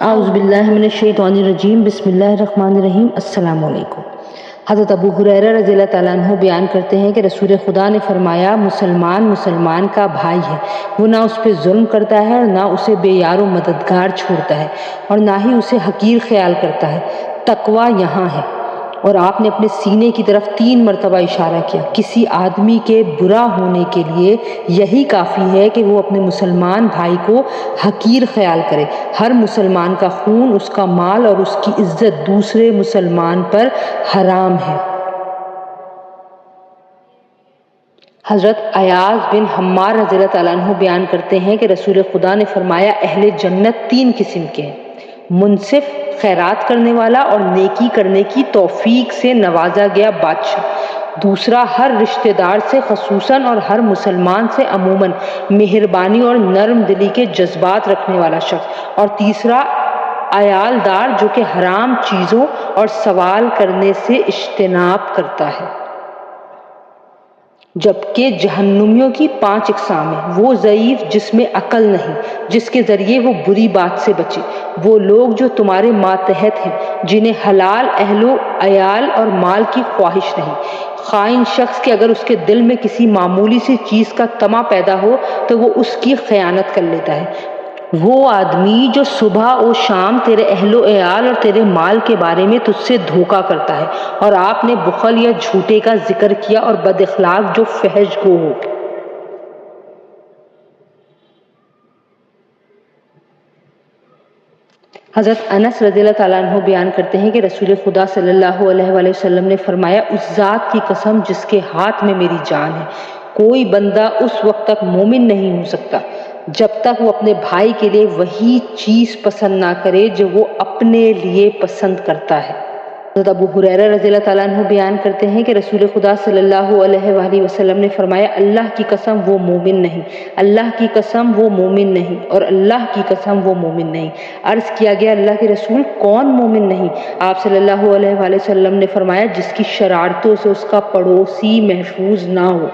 اعوذ باللہ من الشیطان الرجیم، بسم اللہ الرحمن الرحیم۔ السلام علیکم۔ حضرت ابو ہریرہ رضی اللہ تعالیٰ عنہ بیان کرتے ہیں کہ رسول خدا نے فرمایا، مسلمان کا بھائی ہے، وہ نہ اس پہ ظلم کرتا ہے اور نہ اسے بے یار و مددگار چھوڑتا ہے اور نہ ہی اسے حقیر خیال کرتا ہے۔ تقویٰ یہاں ہے۔ اور آپ نے اپنے سینے کی طرف 3 مرتبہ اشارہ کیا۔ کسی آدمی کے برا ہونے کے لیے یہی کافی ہے کہ وہ اپنے مسلمان بھائی کو حقیر خیال کرے۔ ہر مسلمان کا خون، اس کا مال اور اس کی عزت دوسرے مسلمان پر حرام ہے۔ حضرت ایاز بن حمار رضی اللہ تعالیٰ عنہ بیان کرتے ہیں کہ رسول خدا نے فرمایا، اہل جنت 3 قسم کے ہیں: منصف، خیرات کرنے والا اور نیکی کرنے کی توفیق سے نوازا گیا بادشاہ۔ دوسرا، ہر رشتہ دار سے خصوصاً اور ہر مسلمان سے عموماً مہربانی اور نرم دلی کے جذبات رکھنے والا شخص۔ اور تیسرا، عیال دار جو کہ حرام چیزوں اور سوال کرنے سے اجتناب کرتا ہے۔ جبکہ جہنمیوں کی 5 اقسام ہیں: وہ ضعیف جس میں عقل نہیں، جس کے ذریعے وہ بری بات سے بچے، وہ لوگ جو تمہارے ماتحت ہیں، جنہیں حلال اہل و عیال اور مال کی خواہش نہیں، خائن شخص کہ اگر اس کے دل میں کسی معمولی سی چیز کا طمع پیدا ہو تو وہ اس کی خیانت کر لیتا ہے، وہ آدمی جو صبح و شام تیرے اہل و عیال اور تیرے مال کے بارے میں تجھ سے دھوکہ کرتا ہے۔ اور آپ نے بخل یا جھوٹے کا ذکر کیا، اور بد اخلاق جو فحش گو ہو۔ حضرت انس رضی اللہ تعالیٰ عنہ بیان کرتے ہیں کہ رسول خدا صلی اللہ علیہ وآلہ وسلم نے فرمایا، اس ذات کی قسم جس کے ہاتھ میں میری جان ہے، کوئی بندہ اس وقت تک مومن نہیں ہو سکتا جب تک وہ اپنے بھائی کے لیے وہی چیز پسند نہ کرے جو وہ اپنے لیے پسند کرتا ہے۔ حضرت ابو ہریرہ رضی اللہ تعالیٰ عنہ بیان کرتے ہیں کہ رسول خدا صلی اللہ علیہ وآلہ وسلم نے فرمایا، اللہ کی قسم وہ مومن نہیں، اللہ کی قسم وہ مومن نہیں، اور اللہ کی قسم وہ مومن نہیں۔ عرض کیا گیا، اللہ کے رسول کون مومن نہیں؟ آپ صلی اللہ علیہ وآلہ وسلم نے فرمایا، جس کی شرارتوں سے اس کا پڑوسی محفوظ نہ ہو۔